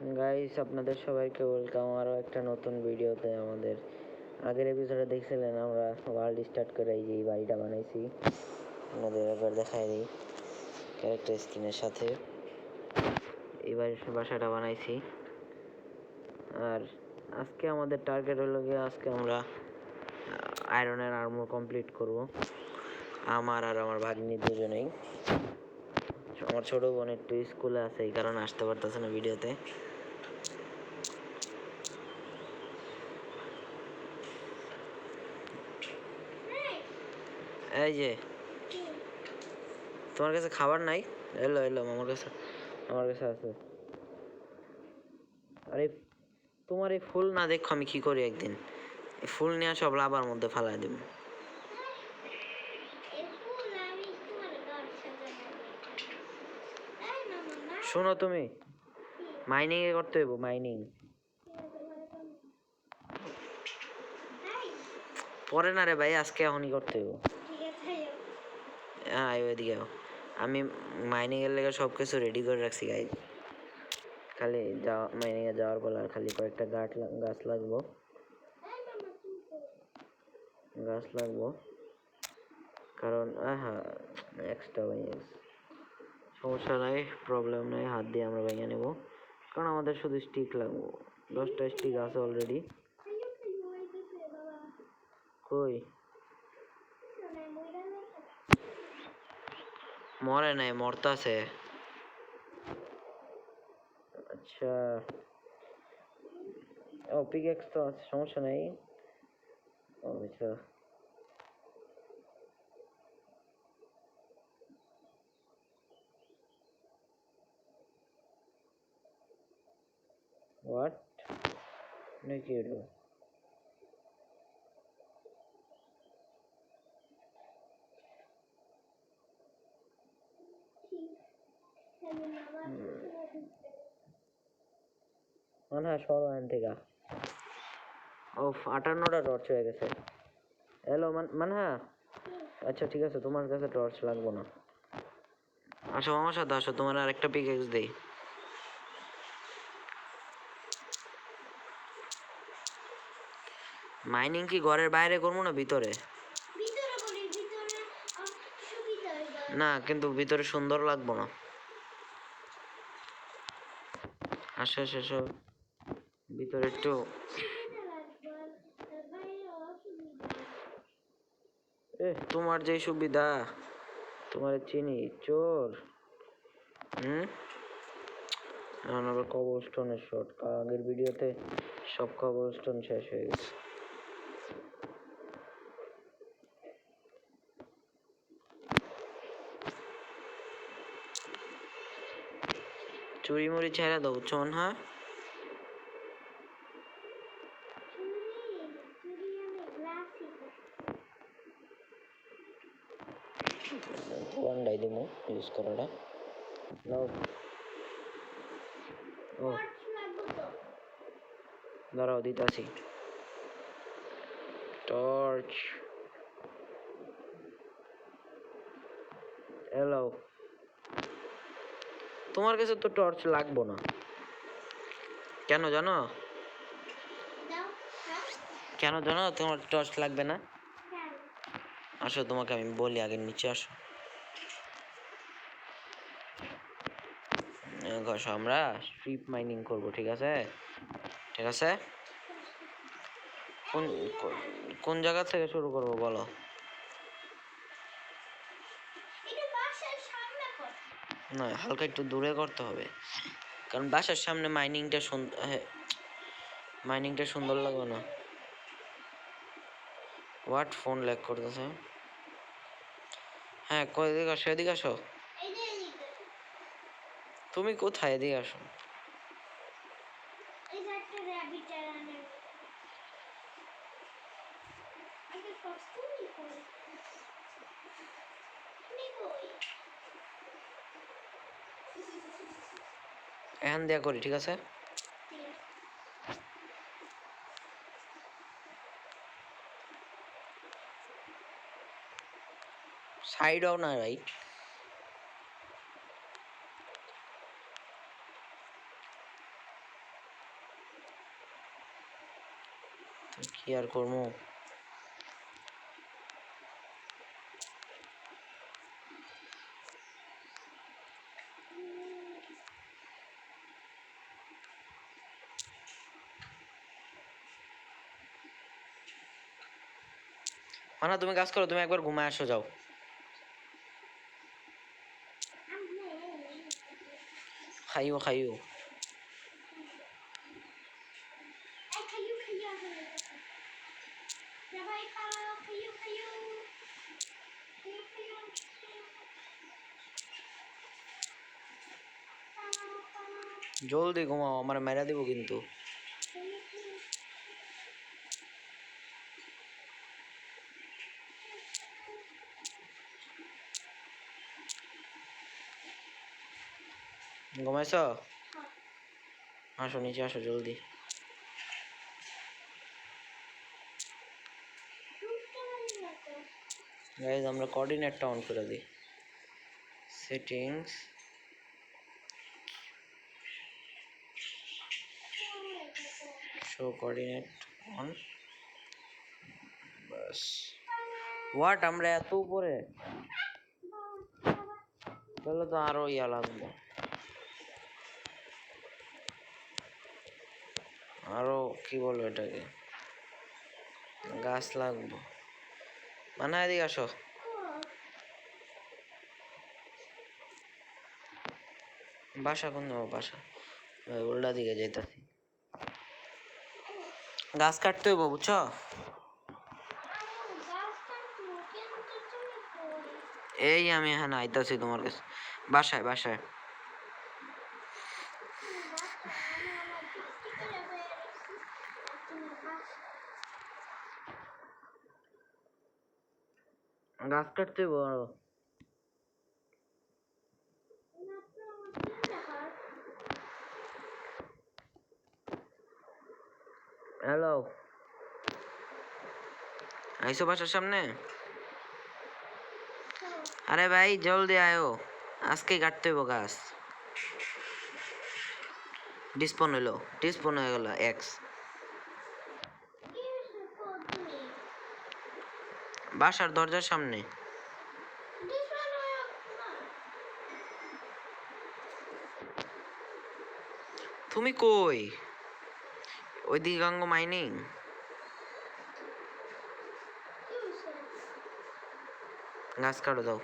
Guys, আপনাদের সবাইকে welcome আরও একটা নতুন ভিডিওতে। আমাদের আগের এপিসোডে দেখছিলেন আমরা ওয়ার্ল্ড স্টার্ট করে এই যে এই বাড়িটা বানাইছি। আপনাদের একবার দেখাই দিই ক্যারেক্টার স্ক্রিনের সাথে এই বাসাটা বানাইছি। আর আজকে আমাদের টার্গেট হলো গিয়ে আজকে আমরা আয়রনের আর্মর কমপ্লিট করব, আমার আর আমার ভাগ্নি দুজনেই। আমার ছোটো বোন একটু স্কুলে আছে, এই কারণে আসতে পারতেছে না ভিডিওতে। এই যে তোমার কাছে খাবার নাই? এলো আমার কাছে আছে। আরে তোমার এই ফুল না দেখো আমি কি করি, একদিন এই ফুল নিয়ে সব লাবার মধ্যে ফালাই দেব। শোনো, তুমি মাইনিং এ করতে হইব, মাইনিং পরে না রে ভাই, আজকে এখনই করতে হইব। হ্যাঁ ওইদিকে আমি মাইনিং এর লেগে সব কিছু রেডি করে রাখছি গাইজ। খালি মাইনিং এ যাওয়ার পর আর খালি কয়েকটা গাছ লাগবো, কারণ হ্যাঁ এক্সট্রা ভেঙে গেছে, সমস্যা নাই, প্রবলেম নেই, হাত দিয়ে আমরা ভেঙে নেব। কারণ আমাদের শুধু স্টিক লাগবো, 10টা স্টিক আছে অলরেডি। কই মরে নাই, মরতাছে। আচ্ছা ও পিকেক্স তো আছে, সমস্যা নেই। ও আচ্ছা, হোয়াট নাকি এটা? মানে সব আইন থেকে ও 58টা টর্চ হয়ে গেছে। হ্যালো মানে হ্যাঁ, আচ্ছা ঠিক আছে, তোমার কাছে টর্চ লাগবো না। আসো আমার সাথে আসো, তোমার আরেকটা পিকেক্স দেই। মাইনিং কি ঘরের বাইরে করবো না ভিতরে? না কিন্তু ভিতরে সুন্দর লাগবো না। আসো আসো আসো, ভিতরে একটু তোমার যে সুবিধা, তোমার চিনি চোর। এখন আবার কবলস্টোনের শট, আগের ভিডিওতে সব কবলস্টোন শেষ হয়ে গেছে। চুরি মুড়ি ছেড়ে দাও চোন। হ্যাঁ ওয়ানডাই দিমু ইউজ করাটা নাও। ও দাঁড়াও দিতাছি টর্চ। হ্যালো, তোমার কাছে তো টর্চ লাগবো না কেন জানো? কেন জানো তোমার টর্চ লাগবে না? আসো তোমাকে আমি বলি, আগে নিচে আসো। ঘষো, আমরা স্ট্রিপ মাইনিং করব, ঠিক আছে? ঠিক আছে, কোন কোন জায়গা থেকে শুরু করব বলো? না হালকা একটু দূরে করতে হবে, কারণ বাসার সামনে মাইনিংটা সুন্দর লাগবে না। হোয়াট, ফোন ল্যাগ করতেছে। হ্যাঁ কই, এদিকে আসো, এদিকে আসো। তুমি কোথায়? এদিকে আসো। এখান দেয়া করি, ঠিক আছে? সাইড হও না রাইট। কি আর করবো? মানা তুমি কাজ করো, তুমি একবার ঘুমায় আসো, যাও। খাইও খাইও। জলদি ঘুমাও, আমার মেরা দিব কিন্তু। ঘুমাইছ? আসো নিচে আসো জলদি। গাইজ আমরা কোঅর্ডিনেটটা অন করে দিই। Settings, show coordinate on. Bus. What, আমরা এত উপরে? তাহলে তো আরো ইয়া লাগবে, আরো কি বলবো এটাকে, গাছ লাগবে। মানে এদিকে আসো। বাসা কোন যাবো? বাসা উল্টা দিকে যাইতাছি। গাছ কাটতে হইব, বুঝছো? এই আমি এখানে আইতাছি তোমার কাছে, বাসায় বাসায়। গাছ কাটতে হইব আরো। হ্যালো, আইসো বাসার সামনে? আরে ভাই জলদি আয়ো, আজকে কাটতে হইব গাছ। ডিসপন হইলো, ডিসপন হয়ে গেল এক্স। বাসার দরজার সামনে। তুমি কই? ওইদিকে গাঙ্গ মাইনিং। গাছ কাটো দাও।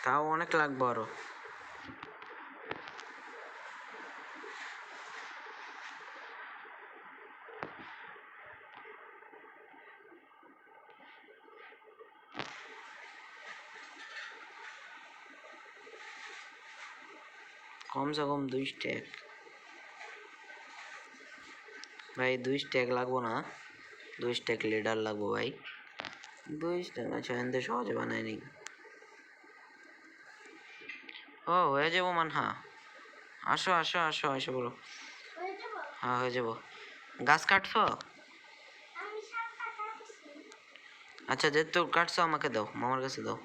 তাও অনেক লাগবে আরো। কমসে কম 2 স্ট্যাক। ভাই 2 স্ট্যাক লাগবো না, 2 স্ট্যাক লিডার লাগবো ভাই। 2 স্ট্যাক আচ্ছা এনতে সহজে বানাই নি। ও হয়ে যাবো মানহা, আসো আসো আসো আসো বলো। হ্যাঁ হয়ে যাবো। গাছ কাটছো? আচ্ছা যেহেতু কাটছো আমাকে দাও, মামার কাছে দাও।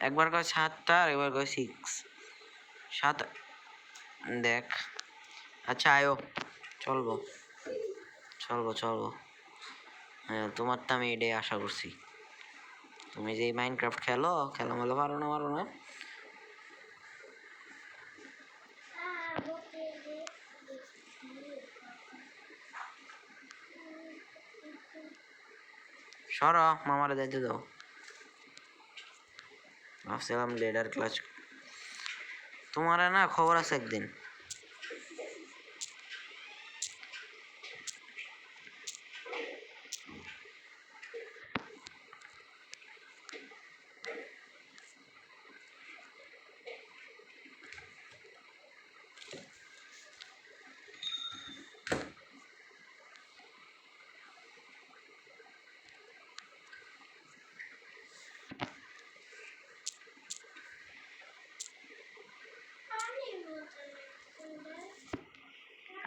একবার কয় 7টা আর একবার কয় 6। 7 দেখ। আচ্ছা আয়ো, চলবো চলবো চলবো। হ্যাঁ, তোমারটা আমি এটাই আশা করছি। তুমি যে মাইনক্রাফট খেলো, খেলামেলা মারো না। সরো, মামারে যাইতে দাও। ভাবছিলাম লেডার ক্লাচ। তোমার না খবর আছে একদিন।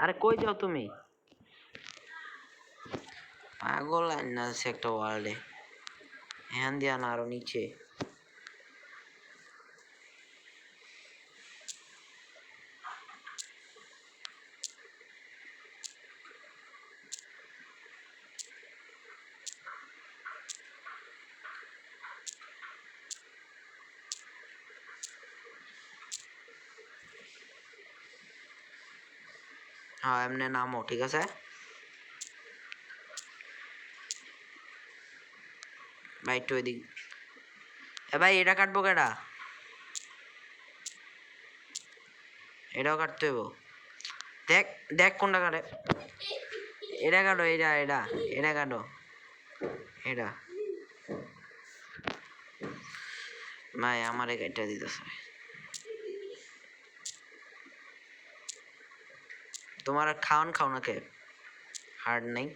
আরে কই যাও তুমি? পাগল না আছে একটা ওয়ার্ল্ডে। হ্যান দিয়া না আরো নিচে। হ্যাঁ, এমনি নামো, ঠিক আছে? ভাই একটু এদিক। এ ভাই, এটা কাটবো কেডা? এটাও কাটতে হইব। দেখ দেখ কোনটা কাটে। এটা কাটো, এটা কাটো। এটা ভাই আমারে কেটে দিতেছে। তোমার খাও না কে? হার্ড নাই।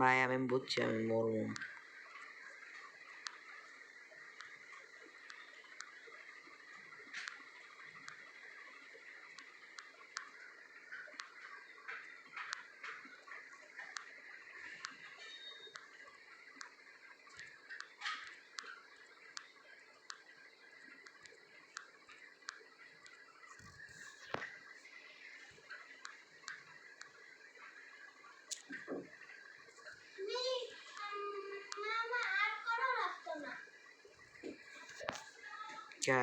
ভাই আমি বুঝছি, আমি মরবো। কে?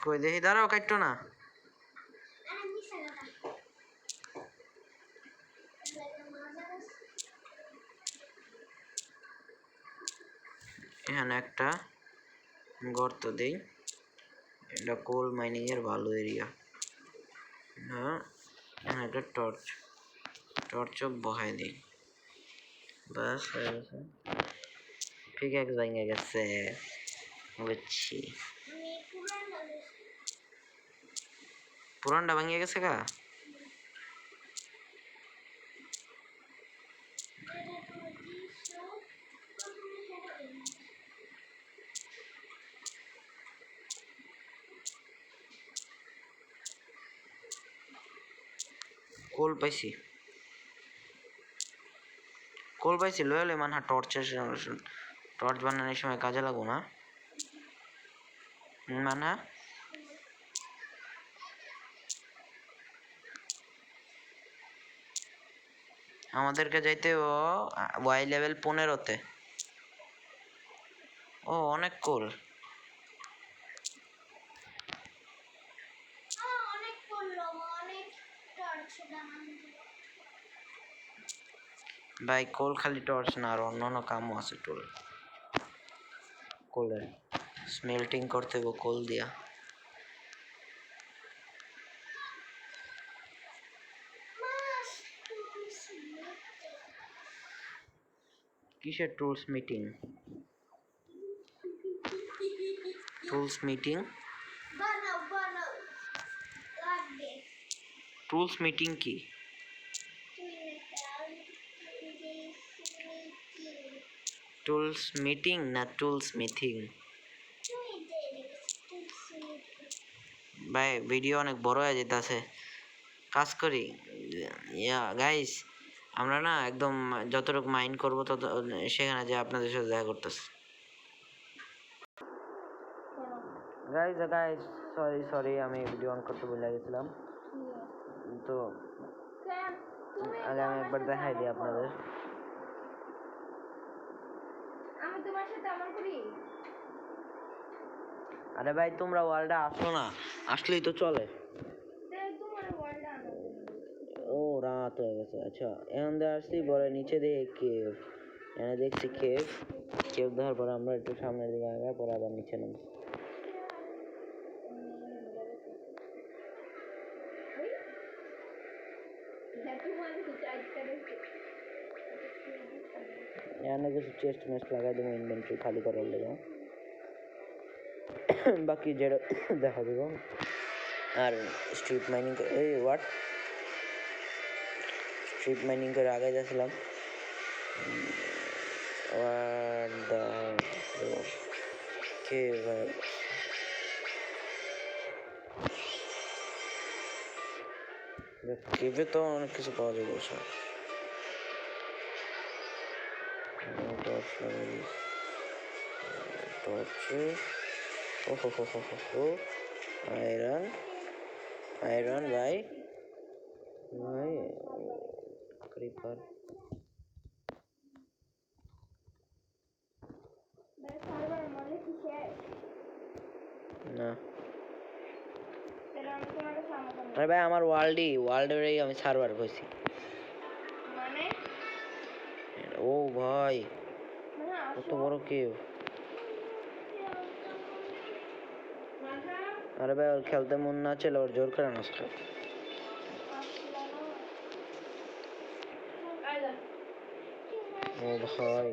কই দেখি, দাঁড়াও, কাটতো না। এখানে একটা গর্ত দেই। এটা কোল মাইনিং এর ভালো এরিয়া। হ্যাঁ, একটা টর্চ বহাই দিই। বাস হয়ে গেছে। পিক্যাক্স ভেঙে গেছে, বুঝছি। পুরানটা ভেঙে গেছে গা। কোল পাইছি, লয়ালে মানহা টর্চ বানানোর সময় কাজে লাগবো না মানহা। আমাদেরকে যাইতে ও ওয়াই লেভেল 15-তে। ও অনেক কোল। ভাই কোল খালি টর্চ না, আর অন্য কামও আছে টোল কোলের স্মেল্টিং করতে হবে কোল দিয়া। কিসের tools meeting? Tools meeting? Tools meeting কি? টুলস মিটিং না টুলস মিটিং? ভাই ভিডিও অনেক বড় হয়ে যেতেছে, কাজ করি। ইয়া গাইস, আমরা না একদম যতটুকু মাইন্ড করবো তত সেখানে যে আপনাদের সাথে দেখা করতেছি। গাইস সরি আমি ভিডিও অন করতে ভুলে গেছিলাম। তো আগে আমি একবার দেখাই দিই আপনাদের। আমি তোমার সাথে আমার করি। আরে ভাই তোমরা ওয়ার্ল্ডে আসো না, আসলেই তো চলে। ও রাত হয়ে গেছে, আচ্ছা এখন দিয়ে আসছি বলে নিচে দিয়ে কেভ, এখানে দেখছি কেভ দেওয়ার পরে আমরা একটু সামনের দিকে আগে পরে আবার নিচে নামছি। এখানে কিছু চেস্ট মেস্ট লাগাই দেবো ইনভেন্টরি খালি করার লেগে, বাকি যেটা দেখা দেবো। আর স্ট্রিট মাইনিং স্ট্রিট মাইনিং করে আগে যাচ্ছিলাম। কেভে তো অনেক কিছু পাওয়া যাবে। টর্চ লাগাই, টর্চে আয়রন ভাই ক্রিপার। না আরে ভাই আমার ওয়ার্ল্ডেরই আমি সার্ভার কইছি। ও ভাই কত বড় কেভ! আরে ভাই ওর খেলতে মন না ছিল, ওর জোর করে নষ্ট। ও ভাই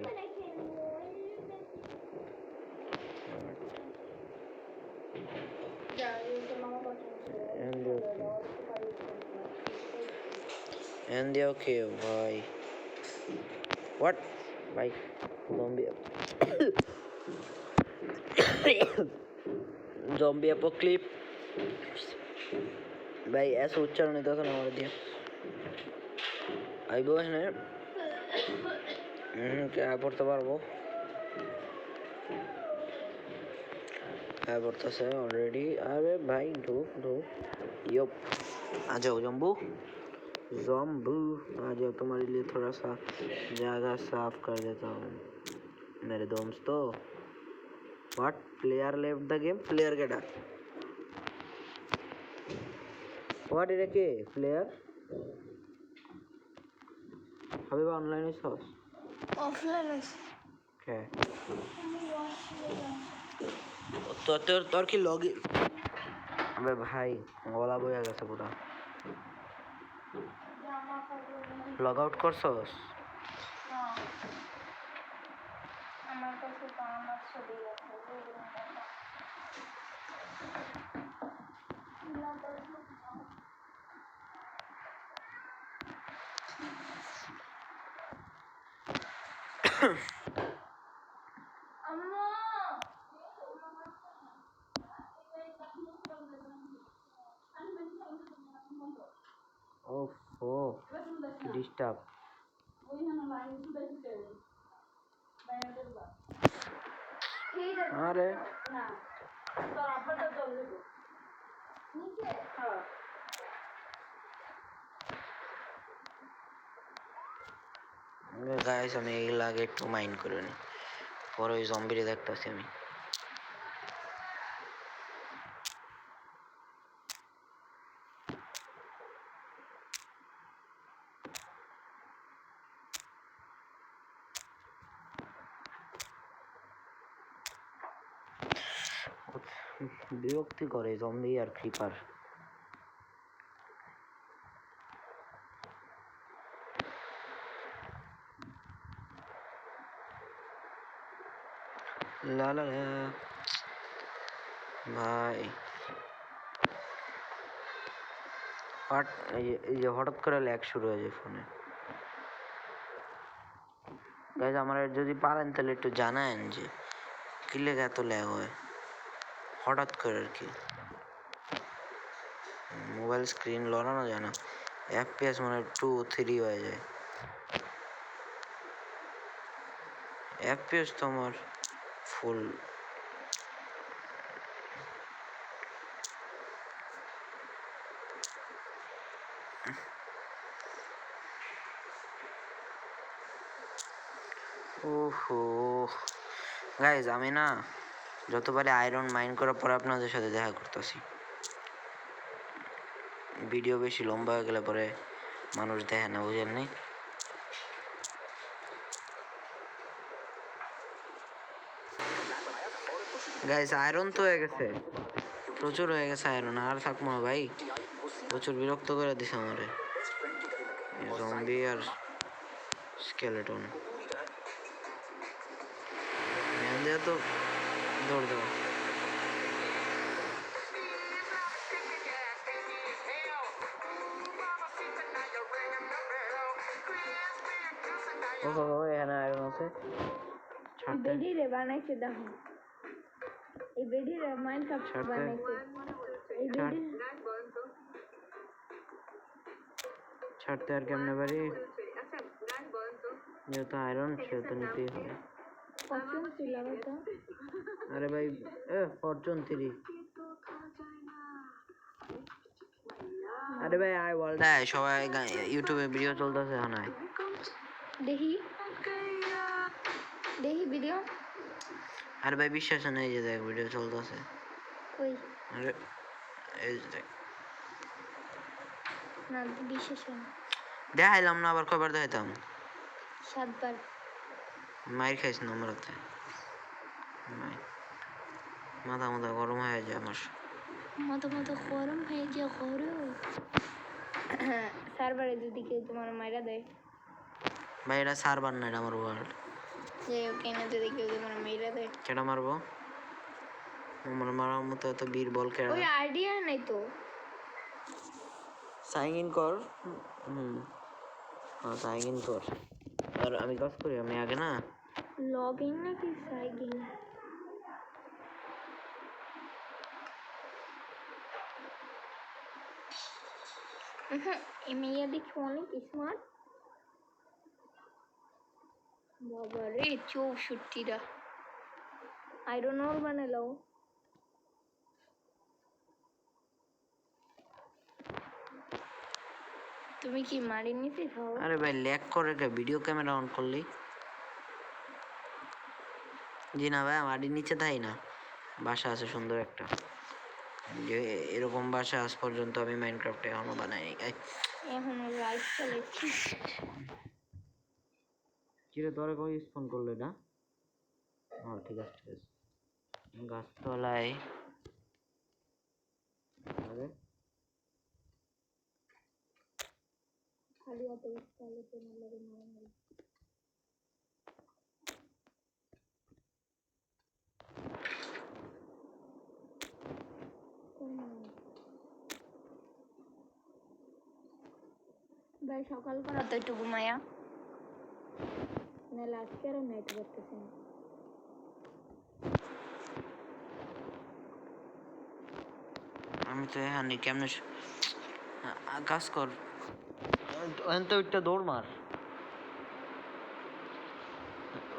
and okay ভাই what ভাই জম্বি অ্যাপোক্যালিপস ভাই এসে উচ্চারণ হইতেছে না আমার দিয়ে। আইবো এখানে পড়তে পারবো, পড়তেছে অলরেডি। अरे भाई ढूक यो आ जाओ जम्बू आ जाओ, तुम्हारे लिए थोड़ा सा जगह साफ कर देता हूँ मेरे दोस्तों। What player left the game? Player केटा? व्हाट इज के प्लेयर? अभी ऑनलाइन है सॉस অফলাইন আছে। क्या तो তোর কি লগইন? আবে ভাই গলা বইয়া গেছে পুরা। লগ আউট করছস? আমার কাছে তো আমার ছবি আছে। ওফো কি ডিস্টার্ব। আরে গাইস আমি এগুলো আগে একটু মাইন্ড করে নি, পরে ওই জম্বিরে দেখতেছি আমি। বিরক্তি করে জম্বি আর ক্রিপার। লা লা লা। ভাই এই যে হঠাৎ করে ল্যাগ শুরু হয়ে যায় ফোনে। গাইজ আমার যদি পারেন তাহলে একটু জানায়েন যে কি লেগে এত ল্যাগ হয় হঠাৎ করে আর কি। মোবাইল স্ক্রিন লড়ানো যায় না, FPS মানে 2-3 হয়ে যায়। FPS তো আমার ফুল। ওহো গাইজ আমি না যতবারে আয়রন মাইন করার পরে আপনাদের সাথে দেখা করতেছি। ভিডিও বেশি লম্বা হয়ে গেলে পরে মানুষ দেখে না, বুঝেননি? গাইজ আয়রন তো হয়ে গেছে, প্রচুর হয়ে গেছে আয়রন, আর থাকবো না ভাই, প্রচুর বিরক্ত করে দিছে আমারে জম্বি আর স্কেলেটন। তো দৌড় দেওয়া। ওহো এখানে আয়রন আছে। বেডি রে বানাইছে দেখো, এই বেডি রে মাইনক্রাফট বানাইছে। এই বেডি ছাড়তে আর কেমনে পারি, যেহেতু আয়রন সেহেতু নিতেই হবে। ফরচুন ছিল তো। আরে ভাই ফরচুন 3। আরে ভাই আয় ওয়ার্ল্ড আয়, সবাই ইউটিউবে ভিডিও চলতেছে এখন আয়। দেখি দেখি ভিডিও। আরে ভাই বিশ্বাস নেই যে দেখ ভিডিও চলতেছে। কই? আরে এই যে দেখ। না বিশ্বাস না। দেখাইলাম না, আবার কয়বার দেখাইতাম? 7 বার। মাইর খাইস না আমার হাতে, মাথা মাথা গরম হয়ে যায় আমার। মাথা গরম হয়ে যায় গরম। সার্ভারে যদি কেউ তোমার মাইরা দেয়, ভাই এটা সার্ভার না, এটা আমার ওয়ার্ল্ড। যে কেন যদি কেউ তোমার মাইরা দেয়, কেটা মারবো? আমার মারার মতো এত বীর বল কেডা? ওই আইডিয়া নাই তো। সাইন ইন কর। হ্যাঁ সাইন ইন কর। আর আমি কাজ করি, আমি আগে না লগ ইন নাকি সাইন ইন? মেয়ে দেখি অনেক স্মার্ট। বাবা রে 64টা আয়রন ওর বানালো। তুমি কি মারি নিতে খাও? আরে ভাই ল্যাগ করে কে ভিডিও ক্যামেরা অন করলি? জি না ভাই, মাটির নিচে থাই না, বাসা আছে সুন্দর একটা, যে এরকম বাসা আজ পর্যন্ত আমি মাইনক্রাফটে এখনো বানাইনি। এখনো লাইভ চলেছি। কিরে তোরে কই স্পন করলো এটা? হ্যাঁ ঠিক আছে ঠিক আছে। গাছতলায় আরে খালি হাতে চলে তো লাগে মারা। ভাই সকাল করা তো একটু ঘুমায়া, নাহলে আজকে আরো নাইট করতেছি না। আমি তো এখানে কেমনে কাজ কর, তো একটা দৌড় মার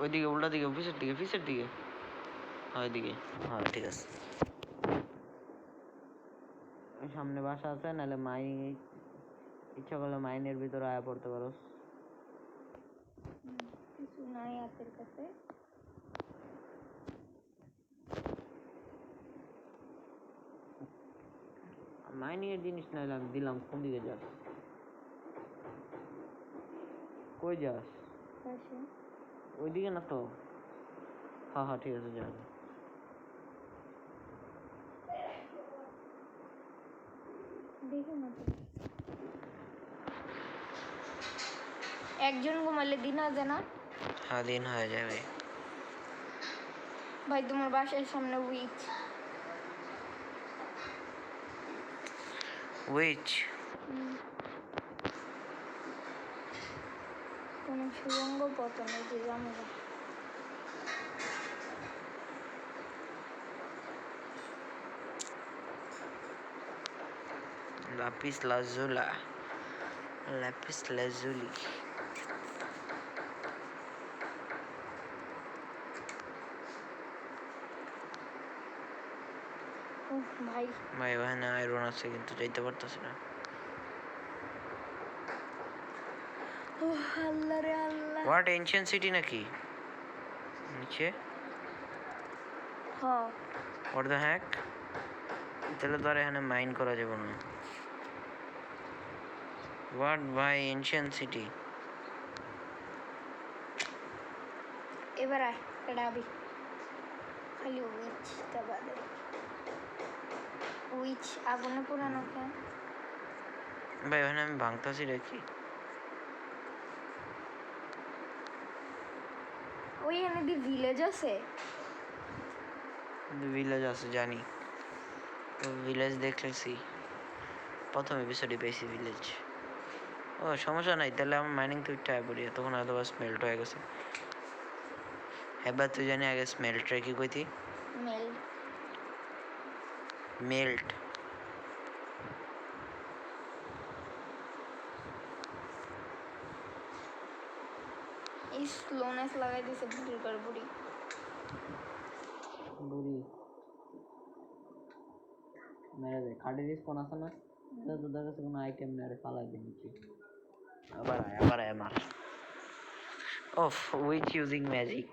ওইদিকে, উল্টা দিকে, পিছের দিকে, পিছের দিকে, হ্যাঁ ওইদিকে, হ্যাঁ ঠিক আছে। সামনে বাসা আছে, নাহলে মাইন ইচ্ছা করলে মাইনের ভিতরে আয়া পড়তে পারো। কিছু নাই হাতের কাছে। মাইনের জিনিস নাইলে আমি দিলাম। কোন দিকে যাস? কই যাস? পাশে ওইদিকে না তো। হ্যাঁ হ্যাঁ ঠিক আছে যা। দেখি না তো। একজন ঘুমালে দিন হবে না? হ্যাঁ, দিন হয়ে যাবে। ভাই তোমার বাসার সামনে উইচ। উইচ? কোনো সুরঙ্গ পতনে যে আমরা লাপিস লাজুলা, লাপিস লাজুলি। ভাই ভাই ওখানে আয়রন আছে কিন্তু যাইতে পারতেছি না। ও আল্লাহ রে আল্লাহ। হোয়াট, এনশিয়েন্ট সিটি নাকি নিচে? হ্যাঁ হোয়াট দ্য হ্যাক? তাহলে তো আর এখানে মাইন করা যাবে না। হোয়াট ভাই, এনশিয়েন্ট সিটি? এবার আয় রাবি খালি উইচটা বাদে। উইচ আগুনে পুরানো কেন? ভাই ওখানে আমি ভাঙতাছি রেখি। ওই এনে দি ভিলেজ আছে। ভিলেজ আছে জানি, ভিলেজ দেখেছি, প্রথম এপিসোডে পেয়েছি ভিলেজ। ও সমস্যা নাই, তাহলে আমার মাইনিং তো একটু পড়ি, তখন হয়তো স্মেল্ট হয়ে গেছে। এবার তুই জানি আগে স্মেল্টটা কি কইতি? মেল্ট। মেল্ট। এই স্লোনেস লাগাই দিছে বুড়ির পর বুড়ি। বুড়ি মেরে দে, কার্ডের স্পন আছে না, তোদের কাছে কোনো আইটেম মেরে ফালাই দে নিচে। আবার আয় মার। ওফ, উইচ ইউজিং ম্যাজিক।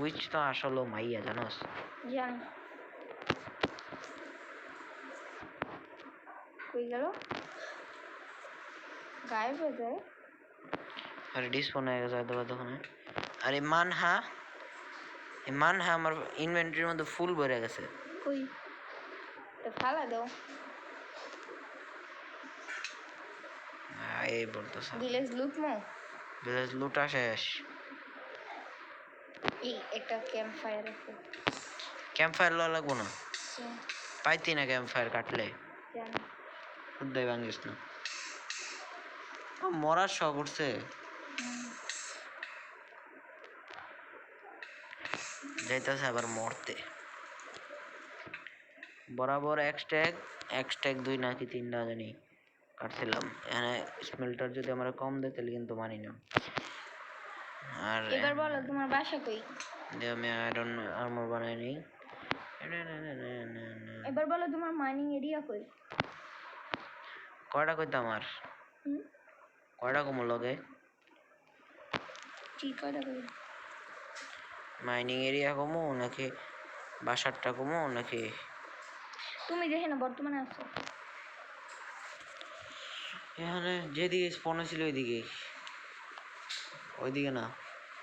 উইচ তো আসলে মাইয়া জানোস? জানি। কই গেল? গায়েব হয়ে যায়। আরে ডিসপন হয়ে গেছে হয়তো তখন। আরে মানহা, মানহা আমার ইনভেন্টরির মধ্যে ফুল ভরে গেছে। কই? তো ফালা দাও। এই বলতেছে ভিলেজ লুটমো। ভিলেজ লুটা শেষ। এই একটা ক্যাম্প ফায়ার আছে। ক্যাম্প ফায়ার লওয়া লাগবো না, পাইতি না ক্যাম্প ফায়ার কাটলে। জানি। উদ্দাই ভাঙিস না, মরার শখ উঠছে। যাইতেছে আবার মরতে। বরাবর এক স্ট্যাক 2 নাকি 3টা জানি কাটছিলাম। এখানে স্মেলটার যদি আমরা কম দেয় তাহলে কিন্তু মানি না। আর এবার বলো তোমার বাসা কই? যে আমি আয়রন আর্মর বানাই নি। এবার বলো তোমার মাইনিং এরিয়া কই? কয়টা কইতাম আর? কয়টা কম লগে? কি কয়টা কই? মাইনিং এরিয়া কমো নাকি বাসারটা কমো নাকি? তুমি দেখে না বর্তমানে আছো। এখানে যেদিকে স্পন ছিল ওইদিকে, ওইদিকে না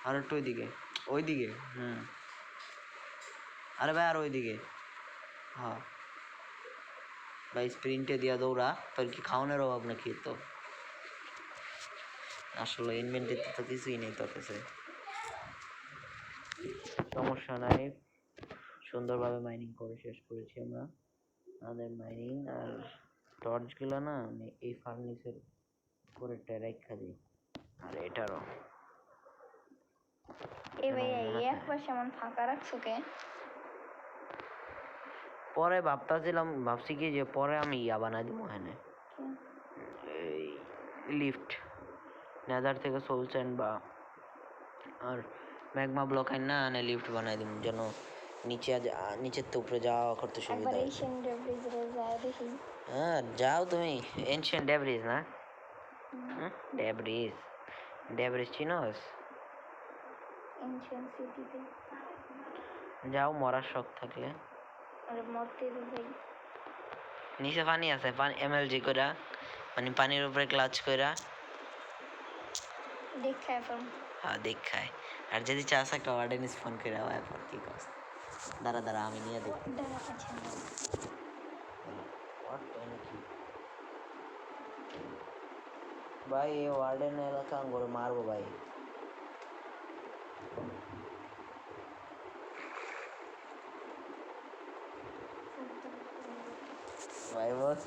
আর একটু ওইদিকে, ওইদিকে। আরে ভাই আর ওইদিকে। হ্যাঁ ভাই, স্প্রিন্টে দিয়া দৌড়া, তোর কি খাওয়ানোর অভাব নাকি? তো আসলে ইনভেন্টরিতে তো কিছুই নেই তোর কাছে। সমস্যা নাই, সুন্দরভাবে মাইনিং করে শেষ করেছি আমরা আমাদের মাইনিং। আর টর্চগুলো না আমি এই ফার্নিসের করে রেখা দিই। আর এটারও এই ভাই এই এক পাশে এমন ফাঁকা রাখছো কে? পরে ভাবছি কি যে পরে আমি ইয়া বানাই দিব এখানে, এই লিফট নেদার থেকে সোল স্যান্ড বা আর ম্যাগমা ব্লক আইন না এনে লিফট বানাই দিব, যেন নিচের তো উপরে যাওয়া করতে সুবিধা একবার হয়। এশিয়ান ডেব্রিজে যায় দেখি। হ্যাঁ যাও তুমি, এনশিয়েন্ট ডেব্রিজ না? ডেব্রিজ, ডেব্রিজ চিনোস? এনশিয়েন্ট সিটিতে। যাও মরার শখ থাকলে। আরে মরতে তো যাই। নিচে পানি আছে, পানি এমএলজি কইরা, মানে পানির উপরে ক্লাচ কইরা দেখায় এখন। হ্যাঁ দেখায়। আর যদি চাস একটা ওয়ার্ডেন স্পন কইরা হয় পর কি কস? দাঁড়া দাঁড়া আমি নিয়ে দেবো দাঁড়া আচ্ছা ভাই এই ওয়ার্ডেন এলাকা করে মারবো ভাই ভাই বস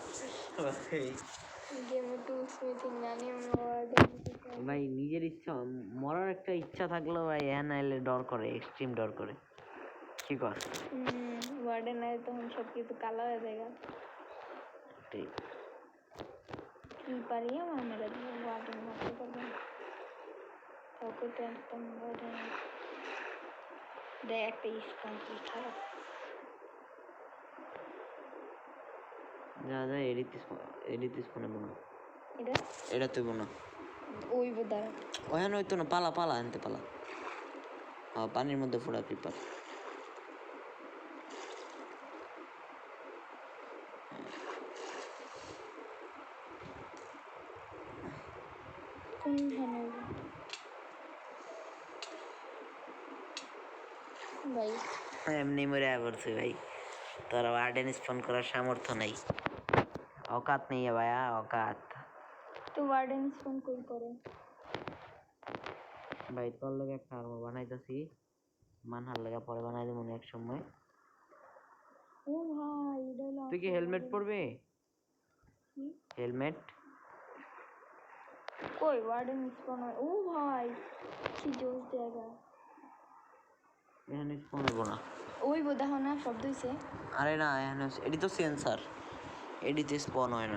গেমে টুলস মিটিং জানি ভাই নিজের ইচ্ছা মরার একটা ইচ্ছা থাকলেও ভাই এখানে এলে ডর করে এক্সট্রিম ডর করে কি কর ওয়ার্ডেন আয় তখন সব কিছু কালো হয়ে যায় ঠিক কি পারি আমার মেরে দেবো ওয়ার্ডেন মারতে পারবো না কাউকে তো একদম ওয়ার্ডেন দেখ একটা কমপ্লিট খারাপ যা যা এডিট ফোনে বোনা এটা এটা তুই বোনা ওই দাঁড়া ওখানে হইতো না পালা পালা আনতে পালা হ্যাঁ পানির মধ্যে ফোড়া পেপার কোনখানে ভাই এমনি মরে পড়ছে ভাই তোর ওয়ার্ডেন স্পন করার সামর্থ্য নেই औकात नहीं है भाया औकात তো ওয়ার্ডেন ফোন কই করে ভাই তোর লগে একটা আর্মর বানাইতাছি মানহার লাগা পরে বানাই দেব এক সময় ও ভাই এটা তুই কি হেলমেট পরবে হেলমেট কই ওয়ার্ডেন ফোন ও ভাই কি জোস জায়গা এখানে স্পন হবো না ওই দেখো না শব্দ হইছে আরে না এখানে এডি তো সেন্সর এডিতে স্পন হয় না